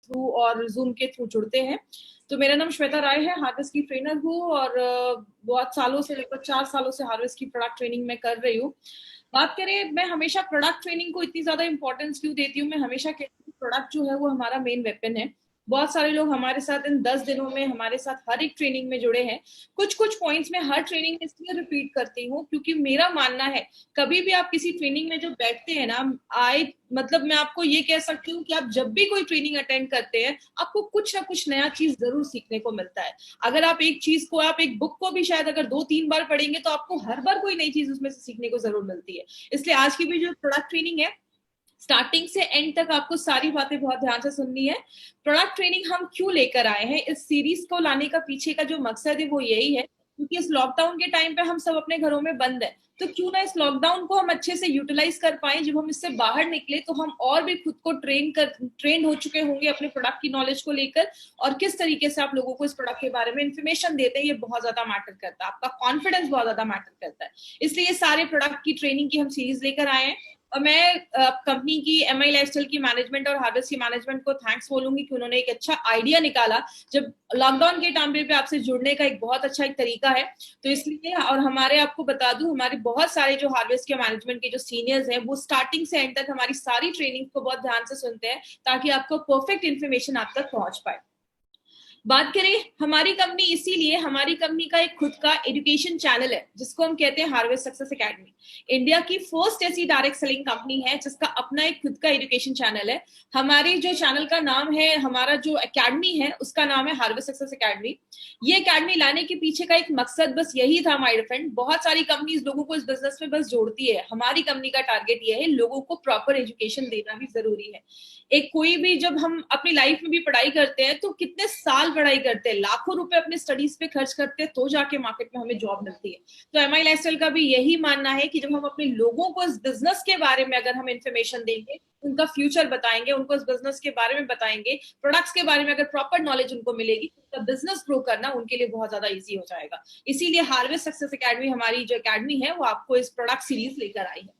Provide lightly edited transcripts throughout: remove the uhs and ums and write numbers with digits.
Through और zoom के through जुड़ते हैं। तो मेरा नाम श्वेता राय है, हार्वेस्ट की ट्रेनर हूँ और बहुत सालों से, लगभग 4 सालों से हार्वेस्ट की प्रोडक्ट ट्रेनिंग मैं कर रही हूँ। बात करें, मैं हमेशा प्रोडक्ट ट्रेनिंग को इतनी ज्यादा इंपॉर्टेंस क्यों देती हूँ, मैं हमेशा कहती हूँ प्रोडक्ट जो है वो हमारा मेन वेपन है। बहुत सारे लोग हमारे साथ इन 10 दिनों में हमारे साथ हर एक ट्रेनिंग में जुड़े हैं। कुछ कुछ पॉइंट्स में हर ट्रेनिंग में इसलिए रिपीट करती हूँ क्योंकि मेरा मानना है कभी भी आप किसी ट्रेनिंग में जब बैठते हैं ना, मतलब मैं आपको ये कह सकती हूँ कि आप जब भी कोई ट्रेनिंग अटेंड करते हैं आपको कुछ ना कुछ नया चीज जरूर सीखने को मिलता है। अगर आप एक चीज को, आप एक बुक को भी शायद अगर 2-3 बार पढ़ेंगे तो आपको हर बार कोई नई चीज उसमें से सीखने को जरूर मिलती है। इसलिए आज की भी जो प्रोडक्ट ट्रेनिंग है, स्टार्टिंग से एंड तक आपको सारी बातें बहुत ध्यान से सुननी है। प्रोडक्ट ट्रेनिंग हम क्यों लेकर आए हैं, इस सीरीज को लाने का पीछे का जो मकसद है वो यही है क्योंकि इस लॉकडाउन के टाइम पे हम सब अपने घरों में बंद है, तो क्यों ना इस लॉकडाउन को हम अच्छे से यूटिलाइज कर पाए। जब हम इससे बाहर निकले तो हम और भी खुद को ट्रेन हो चुके होंगे अपने प्रोडक्ट की नॉलेज को लेकर, और किस तरीके से आप लोगों को इस प्रोडक्ट के बारे में इंफॉर्मेशन देते हैं ये बहुत ज्यादा मैटर करता है, आपका कॉन्फिडेंस बहुत ज्यादा मैटर करता है। इसलिए सारे प्रोडक्ट की ट्रेनिंग की हम सीरीज लेकर आए हैं। और मैं कंपनी की एमआई लाइफस्टाइल की मैनेजमेंट और हार्वेस्ट की मैनेजमेंट को थैंक्स बोलूंगी कि उन्होंने एक अच्छा आइडिया निकाला जब लॉकडाउन के टाइम पे आपसे जुड़ने का एक बहुत अच्छा एक तरीका है। तो इसलिए, और हमारे, आपको बता दूं, हमारे बहुत सारे जो हार्वेस्ट के मैनेजमेंट के जो सीनियर्स हैं वो स्टार्टिंग से एंड तक हमारी सारी ट्रेनिंग को बहुत ध्यान से सुनते हैं ताकि आपको परफेक्ट इन्फॉर्मेशन आप तक पहुंच पाए। बात करें हमारी कंपनी, इसीलिए हमारी कंपनी का एक खुद का एजुकेशन चैनल है जिसको हम कहते हैं हार्वेस्ट सक्सेस एकेडमी। इंडिया की फर्स्ट ऐसी डायरेक्ट सेलिंग कंपनी है जिसका अपना एक खुद का एजुकेशन चैनल है। हमारे जो चैनल का नाम है, हमारा जो एकेडमी है उसका नाम है हार्वेस्ट सक्सेस एकेडमी। ये एकेडमी लाने के पीछे का एक मकसद बस यही था माय फ्रेंड। बहुत सारी कंपनीज लोगों को इस बिजनेस में बस जोड़ती है, हमारी कंपनी का टारगेट ये है लोगों को प्रॉपर एजुकेशन देना भी जरूरी है। एक कोई भी, जब हम अपनी लाइफ में भी पढ़ाई करते हैं तो कितने साल पढ़ाई करते हैं, लाखों रुपए अपने स्टडीज पे खर्च करते हैं तो जाके मार्केट में हमें जॉब मिलती है। तो एमआई लाइफस्टाइल का भी यही मानना है कि जब हम अपने लोगों को इस बिजनेस के बारे में अगर हम इंफॉर्मेशन देंगे, उनका फ्यूचर बताएंगे, उनको इस बिजनेस के बारे में बताएंगे, प्रोडक्ट्स के बारे में अगर प्रॉपर नॉलेज उनको मिलेगी तो बिजनेस ग्रो करना उनके लिए बहुत ज्यादा ईजी हो जाएगा। इसीलिए हार्वेस्ट सक्सेस एकेडमी, हमारी जो एकेडमी है, वो आपको इस प्रोडक्ट सीरीज लेकर आई है।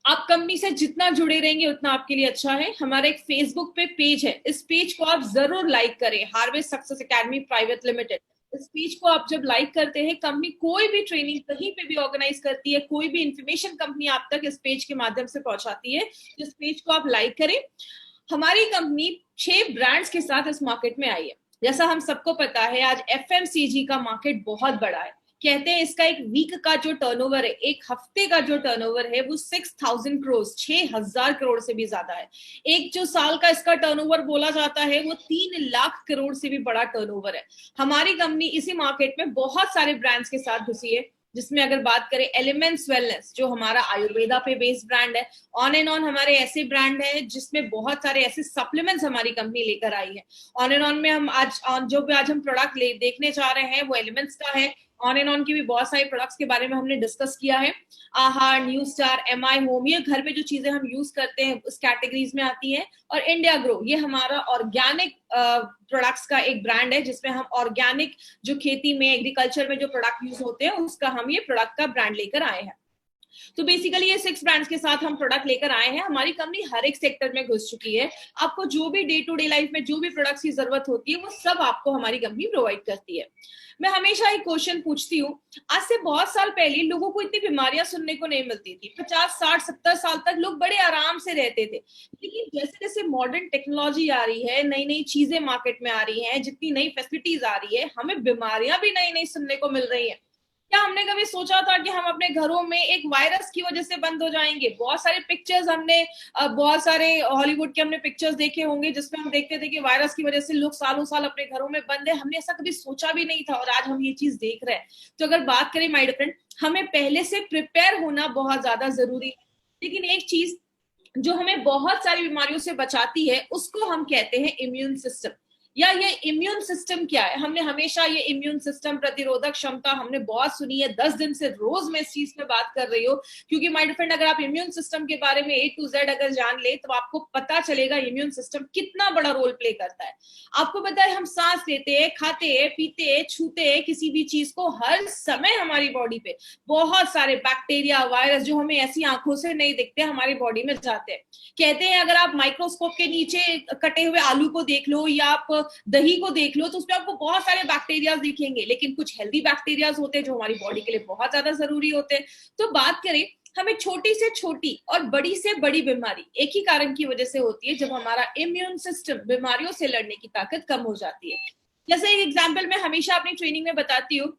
आप कंपनी से जितना जुड़े रहेंगे उतना आपके लिए अच्छा है। हमारा एक फेसबुक पे पेज है, इस पेज को आप जरूर लाइक करें, harvest success academy private limited. इस पेज को आप जब लाइक करते हैं, कंपनी कोई भी ट्रेनिंग कहीं पे भी ऑर्गेनाइज करती है, कोई भी इंफॉर्मेशन कंपनी आप तक इस पेज के माध्यम से पहुंचाती है, तो इस पेज को आप लाइक करें। हमारी कंपनी 6 ब्रांड्स के साथ इस मार्केट में आई है। जैसा हम सबको पता है आज एफएमसीजी का मार्केट बहुत बड़ा है। कहते हैं इसका एक वीक का जो टर्नओवर है, एक हफ्ते का जो टर्नओवर है वो 6,000 करोड़, 6,000 करोड़ से भी ज्यादा है। एक जो साल का इसका टर्नओवर बोला जाता है वो 3 लाख करोड़ से भी बड़ा टर्नओवर है। हमारी कंपनी इसी मार्केट में बहुत सारे ब्रांड्स के साथ घुसी है, जिसमें अगर बात करें एलिमेंट्स वेलनेस जो हमारा आयुर्वेदा पे बेस्ड ब्रांड है, ऑन एंड ऑन हमारे ऐसे ब्रांड है जिसमें बहुत सारे ऐसे सप्लीमेंट्स हमारी कंपनी लेकर आई है। ऑन एंड ऑन में हम आज हम प्रोडक्ट देखने जा रहे हैं वो एलिमेंट्स का है। ऑन एंड ऑन की भी बहुत सारे प्रोडक्ट्स के बारे में हमने डिस्कस किया है। आहार, न्यू स्टार, एमआई होम, ये घर में जो चीजें हम यूज करते हैं उस कैटेगरीज में आती है। और इंडिया ग्रो, ये हमारा ऑर्गेनिक प्रोडक्ट्स का एक ब्रांड है जिसमें हम ऑर्गेनिक जो खेती में, एग्रीकल्चर में जो प्रोडक्ट यूज होते हैं उसका हम ये प्रोडक्ट का ब्रांड लेकर आए हैं। तो बेसिकली ये 6 ब्रांड्स के साथ हम प्रोडक्ट लेकर आए हैं। हमारी कंपनी हर एक सेक्टर में घुस चुकी है। आपको जो भी डे टू डे लाइफ में जो भी प्रोडक्ट्स की जरूरत होती है वो सब आपको हमारी कंपनी प्रोवाइड करती है। मैं हमेशा एक क्वेश्चन पूछती हूँ, आज से बहुत साल पहले लोगों को इतनी बीमारियां सुनने को नहीं मिलती थी। 50, 60, 70 साल तक लोग बड़े आराम से रहते थे। लेकिन जैसे जैसे मॉडर्न टेक्नोलॉजी आ रही है, नई नई चीजें मार्केट में आ रही हैं, जितनी नई फैसिलिटीज आ रही है, हमें बीमारियां भी नई नई सुनने को मिल रही है। क्या हमने कभी सोचा था कि हम अपने घरों में एक वायरस की वजह से बंद हो जाएंगे? बहुत सारे पिक्चर्स हमने, बहुत सारे हॉलीवुड के हमने पिक्चर्स देखे होंगे जिसमें हम देखते थे कि वायरस की वजह से लोग सालों साल अपने घरों में बंद है। हमने ऐसा कभी सोचा भी नहीं था और आज हम ये चीज देख रहे हैं। तो अगर बात करें माय डियर फ्रेंड, हमें पहले से प्रिपेयर होना बहुत ज्यादा जरूरी है। लेकिन एक चीज जो हमें बहुत सारी बीमारियों से बचाती है उसको हम कहते हैं इम्यून सिस्टम। या ये इम्यून सिस्टम क्या है? हमने हमेशा ये इम्यून सिस्टम, प्रतिरोधक क्षमता हमने बहुत सुनी है, 10 दिन से रोज मैं इस चीज पे बात कर रही हूँ, क्योंकि माय डियर फ्रेंड, अगर आप इम्यून सिस्टम के बारे में A to Z अगर जान ले तो आपको पता चलेगा इम्यून सिस्टम कितना बड़ा रोल प्ले करता है। आपको पता है हम सांस लेते हैं, खाते हैं, पीते हैं, छूते हैं किसी भी चीज को, हर समय हमारी बॉडी पे बहुत सारे बैक्टीरिया, वायरस जो हमें ऐसी आंखों से नहीं दिखते हमारी बॉडी में जाते हैं। कहते हैं अगर आप माइक्रोस्कोप के नीचे कटे हुए आलू को देख लो या आप दही को देख लो तो उसमें आपको बहुत सारे बैक्टीरिया दिखेंगे, लेकिन कुछ हेल्दी बैक्टीरिया होते हैं जो हमारी बॉडी के लिए बहुत ज्यादा जरूरी होते हैं। तो बात करें, हमें छोटी से छोटी और बड़ी से बड़ी बीमारी एक ही कारण की वजह से होती है, जब हमारा इम्यून सिस्टम बीमारियों से लड़ने की ताकत कम हो जाती है। जैसे एक एग्जाम्पल मैं हमेशा अपनी ट्रेनिंग में बताती हूँ,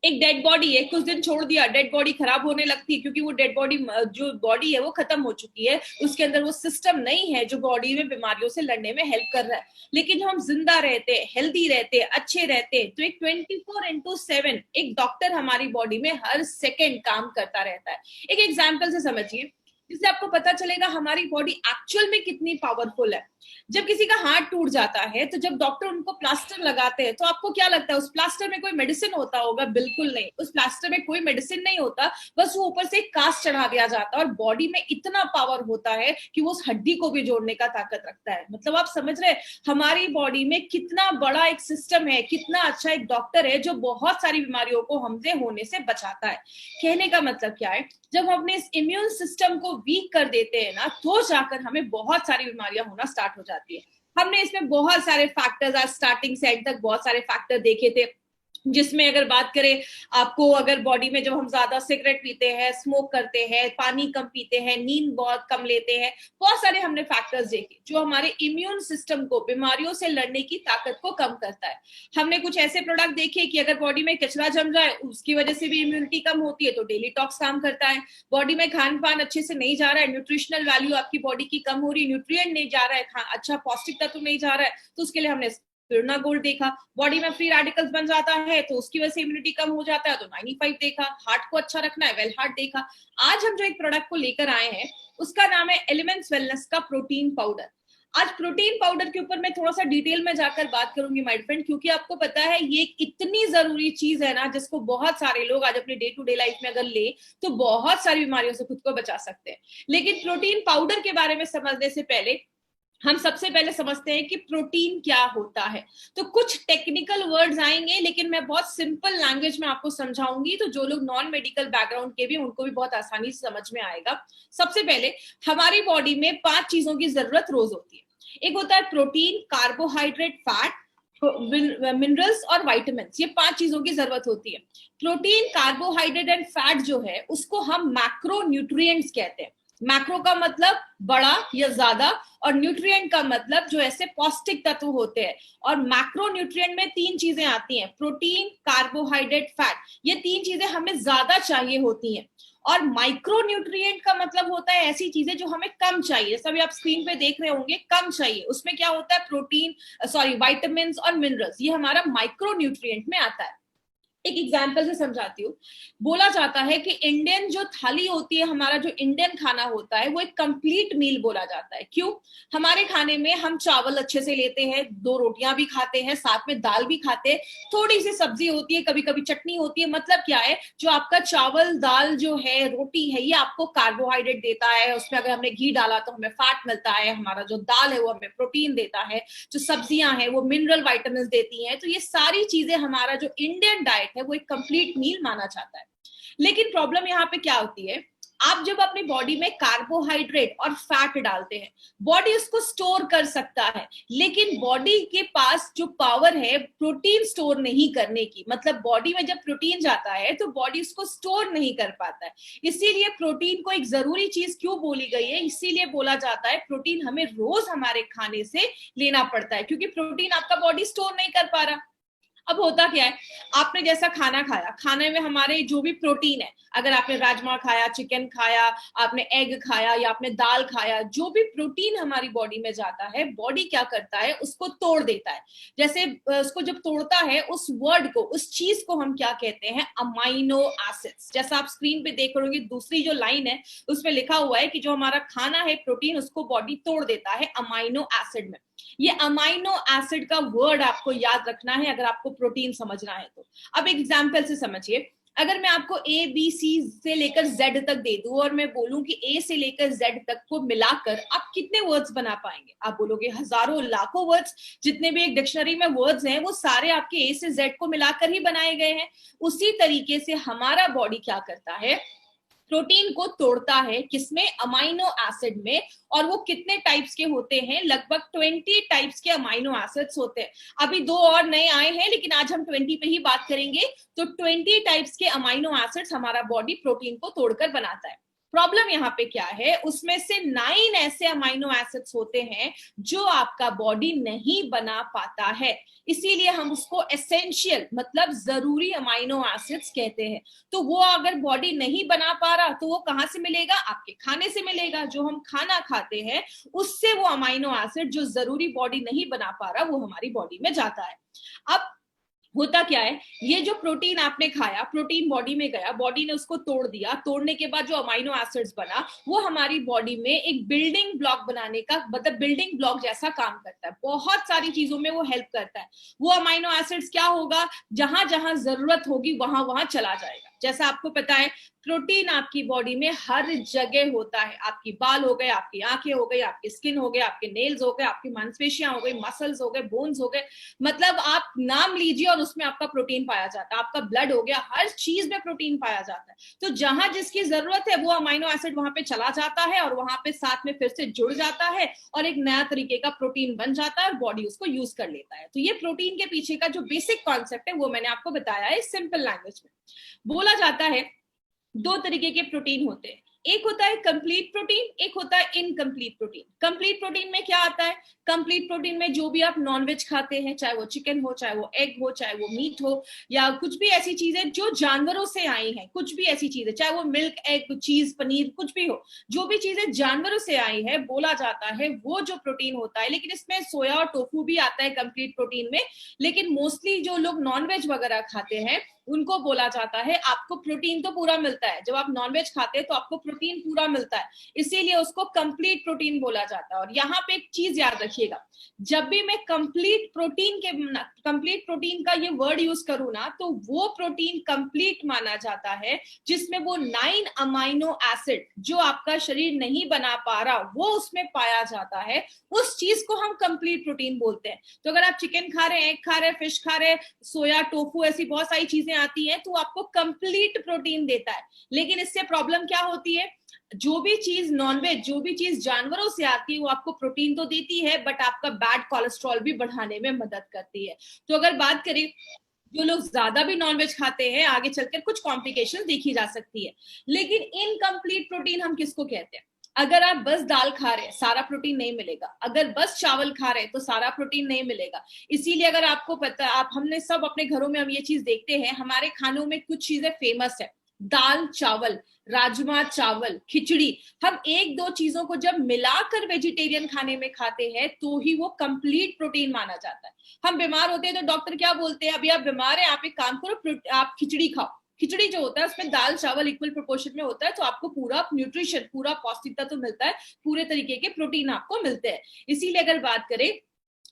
एक डेड बॉडी है, कुछ दिन छोड़ दिया डेड बॉडी खराब होने लगती है, क्योंकि वो डेड बॉडी, जो बॉडी है वो खत्म हो चुकी है, उसके अंदर वो सिस्टम नहीं है जो बॉडी में बीमारियों से लड़ने में हेल्प कर रहा है। लेकिन हम जिंदा रहते, हेल्दी रहते, अच्छे रहते, तो एक 24/7 एक डॉक्टर हमारी बॉडी में हर सेकेंड काम करता रहता है। एक एग्जाम्पल से समझिए, जिससे आपको पता चलेगा हमारी बॉडी एक्चुअल में कितनी पावरफुल है। जब किसी का हाथ टूट जाता है तो जब डॉक्टर उनको प्लास्टर लगाते हैं तो आपको क्या लगता है उस प्लास्टर में कोई मेडिसिन होता होगा? बिल्कुल नहीं, उस प्लास्टर में कोई मेडिसिन नहीं होता, बस वो ऊपर से एक कास्ट चढ़ा दिया जाता है और बॉडी में इतना पावर होता है कि वो उस हड्डी को भी जोड़ने का ताकत रखता है। मतलब आप समझ रहे हैं हमारी बॉडी में कितना बड़ा एक सिस्टम है, कितना अच्छा एक डॉक्टर है जो बहुत सारी बीमारियों को हमसे होने से बचाता है। कहने का मतलब क्या है, जब हम अपने इस इम्यून सिस्टम को वीक कर देते हैं ना, तो जाकर हमें बहुत सारी बीमारियां होना स्टार्ट हो जाती है। हमने इसमें बहुत सारे फैक्टर्स आज स्टार्टिंग से एंड तक बहुत सारे फैक्टर देखे थे, जिसमें अगर बात करें आपको, अगर बॉडी में जब हम ज्यादा सिगरेट पीते हैं, स्मोक करते हैं, पानी कम पीते हैं, नींद बहुत कम लेते हैं, बहुत सारे हमने फैक्टर्स देखे जो हमारे इम्यून सिस्टम को बीमारियों से लड़ने की ताकत को कम करता है। हमने कुछ ऐसे प्रोडक्ट देखे कि अगर बॉडी में कचरा जम जाए उसकी वजह से भी इम्यूनिटी कम होती है, तो डेली टॉक्स काम करता है। बॉडी में खान पान अच्छे से नहीं जा रहा है, न्यूट्रिशनल वैल्यू आपकी बॉडी की कम हो रही है, न्यूट्रिएंट नहीं जा रहा है, अच्छा पौष्टिक तत्व नहीं जा रहा है, तो उसके लिए हमने स्पिरुलिना गोल्ड देखा। बॉडी में फ्री रेडिकल्स बन जाता है तो उसकी वजह से इम्यूनिटी कम हो जाता है, तो 95 देखा। हार्ट को अच्छा रखना है, वेल हार्ट देखा। आज हम जो एक प्रोडक्ट को लेकर आए हैं उसका नाम है एलिमेंट्स वेलनेस का प्रोटीन पाउडर। आज प्रोटीन पाउडर के ऊपर मैं थोड़ा सा डिटेल में जाकर बात करूंगी माय फ्रेंड, क्योंकि आपको पता है ये एक इतनी जरूरी चीज है ना, जिसको बहुत सारे लोग आज अपने डे टू डे लाइफ में अगर ले तो बहुत सारी बीमारियों से खुद को बचा सकते हैं। लेकिन प्रोटीन पाउडर के बारे में समझने से पहले हम सबसे पहले समझते हैं कि प्रोटीन क्या होता है। तो कुछ टेक्निकल वर्ड्स आएंगे, लेकिन मैं बहुत सिंपल लैंग्वेज में आपको समझाऊंगी, तो जो लोग नॉन मेडिकल बैकग्राउंड के भी उनको भी बहुत आसानी से समझ में आएगा। सबसे पहले हमारी बॉडी में 5 चीजों की जरूरत रोज होती है। एक होता है प्रोटीन, कार्बोहाइड्रेट, फैट, मिनरल्स और विटामिन। ये 5 चीजों की जरूरत होती है। प्रोटीन, कार्बोहाइड्रेट एंड फैट जो है उसको हम मैक्रो न्यूट्रिएंट्स कहते हैं। मैक्रो का मतलब बड़ा या ज्यादा, और न्यूट्रिएंट का मतलब जो ऐसे पौष्टिक तत्व होते हैं। और मैक्रो न्यूट्रिएंट में 3 चीजें आती हैं, प्रोटीन, कार्बोहाइड्रेट, फैट। ये 3 चीजें हमें ज्यादा चाहिए होती हैं। और माइक्रो न्यूट्रिएंट का मतलब होता है ऐसी चीजें जो हमें कम चाहिए, जैसा भी आप स्क्रीन पे देख रहे होंगे, कम चाहिए। उसमें क्या होता है, प्रोटीन, विटामिन और मिनरल्स, ये हमारा माइक्रो न्यूट्रिएंट में आता है। एक एग्जाम्पल से समझाती हूँ। बोला जाता है कि इंडियन जो थाली होती है, हमारा जो इंडियन खाना होता है वो एक कंप्लीट मील बोला जाता है। क्यों? हमारे खाने में हम चावल अच्छे से लेते हैं, 2 रोटियां भी खाते हैं, साथ में दाल भी खाते हैं, थोड़ी सी सब्जी होती है, कभी कभी चटनी होती है। मतलब क्या है, जो आपका चावल, दाल जो है, रोटी है, ये आपको कार्बोहाइड्रेट देता है। उसमें अगर हमने घी डाला तो हमें फैट मिलता है। हमारा जो दाल है वो हमें प्रोटीन देता है। जो सब्जियां हैं वो मिनरल विटामिन देती हैं। तो ये सारी चीजें हमारा जो इंडियन डाइट है वो एक कंप्लीट मील माना जाता है। लेकिन प्रॉब्लम यहाँ पे क्या होती है, आप जब अपनी बॉडी में कार्बोहाइड्रेट और फैट डालते हैं, बॉडी उसको स्टोर कर सकता है, लेकिन बॉडी के पास जो पावर है प्रोटीन स्टोर नहीं करने की, मतलब बॉडी में जब प्रोटीन जाता है तो बॉडी उसको स्टोर नहीं कर पाता है। इसीलिए प्रोटीन को एक जरूरी चीज क्यों बोली गई है, इसीलिए बोला जाता है प्रोटीन हमें रोज हमारे खाने से लेना पड़ता है, क्योंकि प्रोटीन आपका बॉडी स्टोर नहीं कर पा रहा। अब होता क्या है, आपने जैसा खाना खाया, खाने में हमारे जो भी प्रोटीन है, अगर आपने राजमा खाया, चिकन खाया, आपने एग खाया या आपने दाल खाया, जो भी प्रोटीन हमारी बॉडी में जाता है, बॉडी क्या करता है, उसको तोड़ देता है। जैसे उसको जब तोड़ता है, उस वर्ड को, उस चीज को हम क्या कहते हैं, अमाइनो एसिड्स। जैसा आप स्क्रीन पे देख रहे होंगे, दूसरी जो लाइन है उसमें लिखा हुआ है कि जो हमारा खाना है प्रोटीन, उसको बॉडी तोड़ देता है अमाइनो एसिड में। ये अमाइनो एसिड का वर्ड आपको याद रखना है अगर आपको प्रोटीन समझना है तो। अब एक एग्जांपल से समझिए, अगर मैं आपको ए बी सी से लेकर जेड तक दे दूं और मैं बोलूं कि ए से लेकर जेड तक को मिलाकर आप कितने वर्ड्स बना पाएंगे? आप बोलोगे हजारों लाखों वर्ड्स। जितने भी एक डिक्शनरी में वर्ड्स हैं वो सारे आपके ए से जेड को मिलाकर ही बनाए गए हैं। उसी तरीके से हमारा बॉडी क्या करता है, प्रोटीन को तोड़ता है, किसमें? अमाइनो एसिड में। और वो कितने टाइप्स के होते हैं? लगभग 20 टाइप्स के अमाइनो एसिड्स होते हैं। अभी 2 और नए आए हैं लेकिन आज हम 20 पे ही बात करेंगे। तो 20 टाइप्स के अमाइनो एसिड्स हमारा बॉडी प्रोटीन को तोड़कर बनाता है। प्रॉब्लम यहाँ पे क्या है, उसमें से 9 ऐसे अमाइनो एसिड्स होते हैं जो आपका बॉडी नहीं बना पाता है। इसीलिए हम उसको एसेंशियल मतलब जरूरी अमाइनो एसिड्स कहते हैं। तो वो अगर बॉडी नहीं बना पा रहा तो वो कहां से मिलेगा? आपके खाने से मिलेगा। जो हम खाना खाते हैं उससे वो अमाइनो एसिड जो जरूरी बॉडी नहीं बना पा रहा वो हमारी बॉडी में जाता है। अब होता क्या है, ये जो प्रोटीन आपने खाया, प्रोटीन बॉडी में गया, बॉडी ने उसको तोड़ दिया, तोड़ने के बाद जो अमाइनो एसिड्स बना वो हमारी बॉडी में एक बिल्डिंग ब्लॉक बनाने का मतलब बिल्डिंग ब्लॉक जैसा काम करता है। बहुत सारी चीजों में वो हेल्प करता है। वो अमाइनो एसिड्स क्या होगा, जहां जहां जरूरत होगी वहां वहां चला जाएगा। जैसा आपको पता है प्रोटीन आपकी बॉडी में हर जगह होता है। आपकी बाल हो गए, आपकी आंखें हो गई, आपकी स्किन हो गए, आपके नेल्स हो गए, आपकी मांसपेशियां हो गई, मसल्स हो गए, बोन्स हो गए, मतलब आप नाम लीजिए और उसमें आपका प्रोटीन पाया जाता है। आपका ब्लड हो गया, हर चीज में प्रोटीन पाया जाता है। तो जहां जिसकी जरूरत है वो अमाइनो एसिड वहां पे चला जाता है और वहां पे साथ में फिर से जुड़ जाता है और एक नया तरीके का प्रोटीन बन जाता है और बॉडी उसको यूज कर लेता है। तो ये प्रोटीन के पीछे का जो बेसिक कॉन्सेप्ट है वो मैंने आपको बताया है सिंपल लैंग्वेज में। बोला जाता है 2 तरीके के प्रोटीन होते हैं, एक होता है कंप्लीट प्रोटीन, एक होता है इनकम्प्लीट प्रोटीन। कंप्लीट प्रोटीन में क्या आता है, कंप्लीट प्रोटीन में जो भी आप नॉनवेज खाते हैं, चाहे वो चिकन हो, चाहे वो एग हो, चाहे वो मीट हो, या कुछ भी ऐसी चीजें जो जानवरों से आई हैं, कुछ भी ऐसी चीजें, चाहे वो मिल्क, एग, चीज, पनीर, कुछ भी हो, जो भी चीजें जानवरों से आई है, बोला जाता है वो जो प्रोटीन होता है। लेकिन इसमें सोया और टोफू भी आता है कंप्लीट प्रोटीन में। लेकिन मोस्टली जो लोग नॉनवेज वगैरह खाते हैं उनको बोला जाता है आपको प्रोटीन तो पूरा मिलता है। जब आप नॉनवेज खाते हैं तो आपको प्रोटीन पूरा मिलता है, इसीलिए उसको कंप्लीट प्रोटीन बोला जाता है। और यहाँ पे एक चीज याद रखिएगा, जब भी मैं कंप्लीट प्रोटीन का ये वर्ड यूज करूँ ना, तो वो प्रोटीन कंप्लीट माना जाता है जिसमें वो 9 अमाइनो एसिड जो आपका शरीर नहीं बना पा रहा वो उसमें पाया जाता है। उस चीज को हम कंप्लीट प्रोटीन बोलते हैं। तो अगर आप चिकन खा रहे हैं, एग खा रहे हैं, फिश खा रहे हैं, सोया, टोफू, ऐसी बहुत सारी चीजें आती हैं, तो आपको कंप्लीट प्रोटीन देता है। लेकिन इससे प्रॉब्लम क्या होती है, जो भी चीज नॉनवेज, जो भी चीज जानवरों से आती है वो आपको प्रोटीन तो देती है बट आपका बैड कोलेस्ट्रॉल भी बढ़ाने में मदद करती है। तो अगर बात करें जो लोग ज्यादा भी नॉनवेज खाते हैं, आगे चलकर कुछ कॉम्प्लिकेशन देखी जा सकती है। लेकिन इनकम्प्लीट प्रोटीन हम किसको कहते हैं? अगर आप बस दाल खा रहे हैं सारा प्रोटीन नहीं मिलेगा, अगर बस चावल खा रहे हैं तो सारा प्रोटीन नहीं मिलेगा। इसीलिए अगर आपको पता, आप हमने सब अपने घरों में हम ये चीज देखते हैं, हमारे खानों में कुछ चीजें फेमस है, दाल चावल, राजमा चावल, खिचड़ी। हम 1-2 चीजों को जब मिलाकर वेजिटेरियन खाने में खाते हैं तो ही वो कंप्लीट प्रोटीन माना जाता है। हम बीमार होते हैं तो डॉक्टर क्या बोलते हैं, अभी आप बीमार हैं, आप एक काम करो, आप खिचड़ी खाओ। खिचड़ी जो होता है उसमें दाल चावल इक्वल प्रोपोर्शन में होता है, तो आपको पूरा न्यूट्रिशन, पूरा पौष्टिकता तो मिलता है, पूरे तरीके के प्रोटीन आपको मिलते हैं। इसीलिए अगर बात करें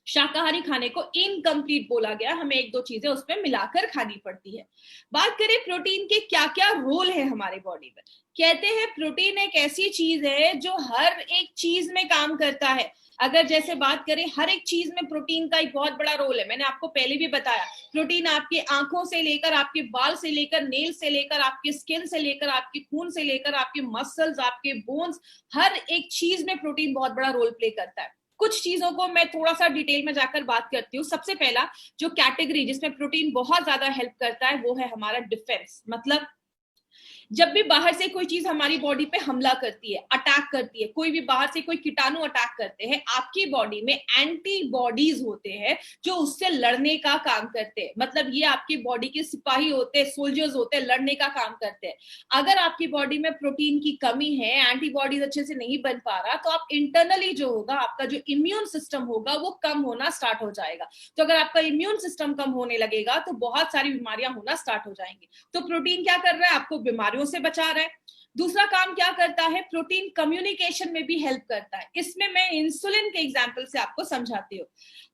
शाकाहारी खाने को इनकम्प्लीट बोला गया, हमें 1-2 चीजें उसमें मिलाकर खानी पड़ती है। बात करें प्रोटीन के क्या क्या रोल है हमारे बॉडी में, कहते हैं प्रोटीन एक ऐसी चीज है जो हर एक चीज में काम करता है। अगर जैसे बात करें हर एक चीज में प्रोटीन का एक बहुत बड़ा रोल है। मैंने आपको पहले भी बताया, प्रोटीन आपकी आंखों से लेकर, आपके बाल से लेकर, नेल से लेकर, आपके स्किन से लेकर, आपके खून से लेकर, आपके मसल्स, आपके बोन्स, हर एक चीज में प्रोटीन बहुत बड़ा रोल प्ले करता है। कुछ चीजों को मैं थोड़ा सा डिटेल में जाकर बात करती हूँ। सबसे पहला जो कैटेगरी जिसमें प्रोटीन बहुत ज्यादा हेल्प करता है वो है हमारा डिफेंस। मतलब जब भी बाहर से कोई चीज हमारी बॉडी पे हमला करती है, अटैक करती है, कोई भी बाहर से कोई कीटाणु अटैक करते हैं, आपकी बॉडी में एंटीबॉडीज होते हैं जो उससे लड़ने का काम करते हैं। मतलब ये आपकी बॉडी के सिपाही होते हैं, सोल्जर्स होते हैं, लड़ने का काम करते हैं। अगर आपकी बॉडी में प्रोटीन की कमी है, एंटीबॉडीज अच्छे से नहीं बन पा रहा, तो आप इंटरनली जो होगा, आपका जो इम्यून सिस्टम होगा वो कम होना स्टार्ट हो जाएगा। तो अगर आपका इम्यून सिस्टम कम होने लगेगा तो बहुत सारी बीमारियां होना स्टार्ट हो जाएंगी। तो प्रोटीन क्या कर रहा है, आपको बीमारियों से बचा रहा है। दूसरा काम क्या करता है, प्रोटीन कम्युनिकेशन में भी हेल्प करता है। इसमें मैं इंसुलिन के एग्जांपल से आपको समझाती हूँ।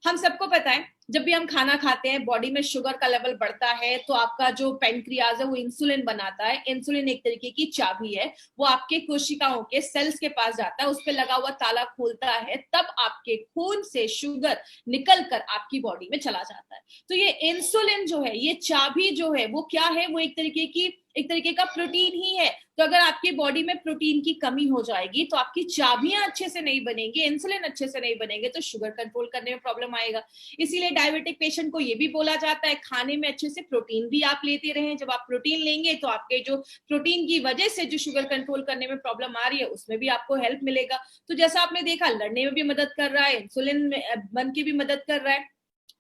हम सबको पता है जब भी हम खाना खाते हैं बॉडी में शुगर का लेवल बढ़ता है तो आपका जो पेनक्रियाज है वो इंसुलिन बनाता है। इंसुलिन एक तरीके की चाबी है, वो आपके कोशिकाओं के सेल्स के पास जाता है, उस पर लगा हुआ ताला खोलता है, तब आपके खून से शुगर निकल कर आपकी बॉडी में चला जाता है। तो ये इंसुलिन जो है, ये चाबी जो है वो क्या है, वो एक तरीके का प्रोटीन ही है। तो अगर आपकी बॉडी में प्रोटीन की कमी हो जाएगी तो आपकी चाबियां अच्छे से नहीं बनेंगी, इंसुलिन अच्छे से नहीं बनेंगे, तो शुगर कंट्रोल करने में प्रॉब्लम आएगा। इसीलिए डायबिटिक पेशेंट को ये भी बोला जाता है खाने में अच्छे से प्रोटीन भी आप लेते रहें। जब आप प्रोटीन लेंगे तो आपके जो प्रोटीन की वजह से जो शुगर कंट्रोल करने में प्रॉब्लम आ रही है उसमें भी आपको हेल्प मिलेगा। तो जैसा आपने देखा, लड़ने में भी मदद कर रहा है, इंसुलिन बन के भी मदद कर रहा है।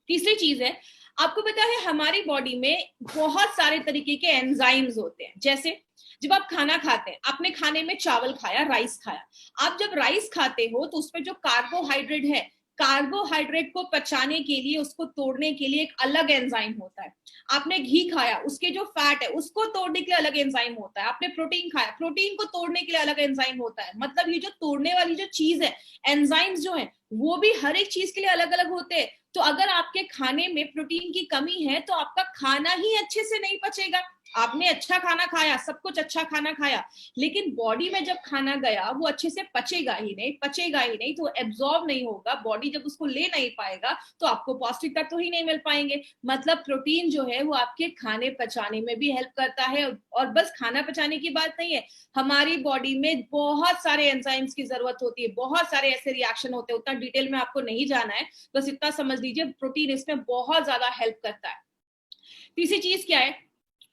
तीसरी चीज है, आपको पता है हमारी बॉडी में बहुत सारे तरीके के एंजाइम्स होते हैं। जैसे जब आप खाना खाते हैं, आपने खाने में चावल खाया, राइस खाया, आप जब राइस खाते हो तो उसमें जो कार्बोहाइड्रेट है, कार्बोहाइड्रेट को पचाने के लिए, उसको तोड़ने के लिए एक अलग एंजाइम होता है। आपने घी खाया, उसके जो फैट है उसको तोड़ने के लिए अलग एंजाइम होता है। आपने प्रोटीन खाया, प्रोटीन को तोड़ने के लिए अलग एंजाइम होता है। मतलब ये जो तोड़ने वाली जो चीज है, एंजाइम्स जो है, वो भी हर एक चीज के लिए अलग अलग होते हैं। तो अगर आपके खाने में प्रोटीन की कमी है तो आपका खाना ही अच्छे से नहीं पचेगा। आपने अच्छा खाना खाया, सब कुछ अच्छा खाना खाया, लेकिन बॉडी में जब खाना गया वो अच्छे से पचेगा ही नहीं, तो एब्जॉर्ब नहीं होगा। बॉडी जब उसको ले नहीं पाएगा तो आपको पौष्टिक तत्व ही नहीं मिल पाएंगे। मतलब प्रोटीन जो है वो आपके खाने पचाने में भी हेल्प करता है। और बस खाना पचाने की बात नहीं है, हमारी बॉडी में बहुत सारे एंजाइम्स की जरूरत होती है, बहुत सारे ऐसे रिएक्शन होते हैं। उतना डिटेल में आपको नहीं जाना है, बस इतना समझ लीजिए प्रोटीन इसमें बहुत ज्यादा हेल्प करता है। तीसरी चीज क्या है,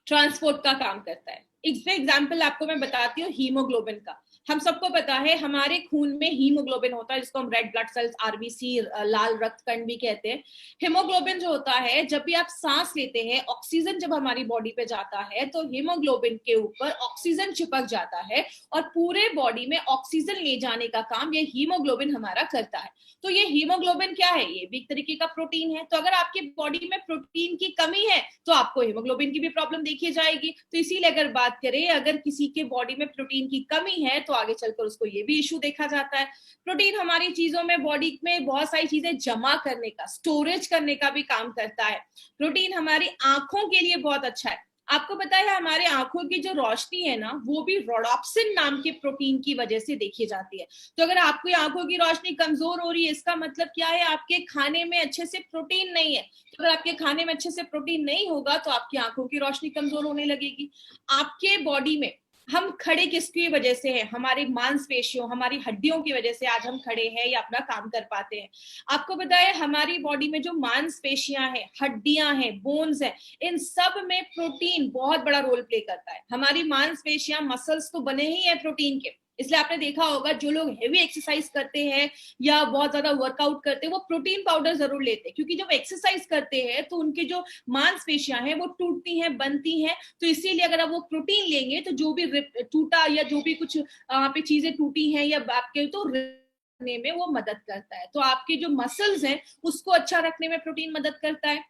ट्रांसपोर्ट का काम करता है। एक एग्जाम्पल आपको मैं बताती हूँ हीमोग्लोबिन का। हम सबको पता है हमारे खून में हीमोग्लोबिन होता है, जिसको हम रेड ब्लड सेल्स, आरबीसी, लाल रक्त कण भी कहते हैं। हीमोग्लोबिन जो होता है, जब भी आप सांस लेते हैं, ऑक्सीजन जब हमारी बॉडी पे जाता है तो हीमोग्लोबिन के ऊपर ऑक्सीजन चिपक जाता है और पूरे बॉडी में ऑक्सीजन ले जाने का काम ये हीमोग्लोबिन हमारा करता है। तो ये हीमोग्लोबिन क्या है, ये भी एक तरीके का प्रोटीन है। तो अगर आपकी बॉडी में प्रोटीन की कमी है तो आपको हीमोग्लोबिन की भी प्रॉब्लम देखी जाएगी। तो इसीलिए अगर बात करें, अगर किसी के बॉडी में प्रोटीन की कमी है तो आगे चलकर उसको ये भी इशू देखा जाता है। प्रोटीन हमारी चीजों में, बॉडी में बहुत सारी चीजें जमा करने का, स्टोरेज करने का भी काम करता है। प्रोटीन हमारी आंखों के लिए बहुत अच्छा है। आपको पता है हमारे आंखों की जो रोशनी है ना, वो भी रोडॉप्सिन नाम के प्रोटीन की वजह से देखी जाती है। तो अगर आपकी आंखों की रोशनी कमजोर हो रही है, इसका मतलब क्या है, आपके खाने में अच्छे से प्रोटीन नहीं है। तो अगर आपके खाने में अच्छे से प्रोटीन नहीं होगा तो आपकी आंखों की रोशनी कमजोर होने लगेगी। आपके बॉडी में हम खड़े किसकी वजह से हैं, हमारी मांसपेशियों, हमारी हड्डियों की वजह से आज हम खड़े हैं या अपना काम कर पाते हैं। आपको पता है हमारी बॉडी में जो मांसपेशियां हैं, हड्डियां हैं, बोन्स हैं, इन सब में प्रोटीन बहुत बड़ा रोल प्ले करता है। हमारी मांसपेशियां, मसल्स तो बने ही हैं प्रोटीन के। इसलिए आपने देखा होगा जो लोग हेवी एक्सरसाइज करते हैं या बहुत ज्यादा वर्कआउट करते हैं, वो प्रोटीन पाउडर जरूर लेते हैं, क्योंकि जब एक्सरसाइज करते हैं तो उनके जो मांसपेशियां हैं वो टूटती हैं, बनती हैं। तो इसीलिए अगर आप वो प्रोटीन लेंगे तो जो भी टूटा या जो भी कुछ वहां पे चीजें टूटी हैं या आपके, तो रखने में वो मदद करता है। तो आपके जो मसल्स हैं उसको अच्छा रखने में प्रोटीन मदद करता है।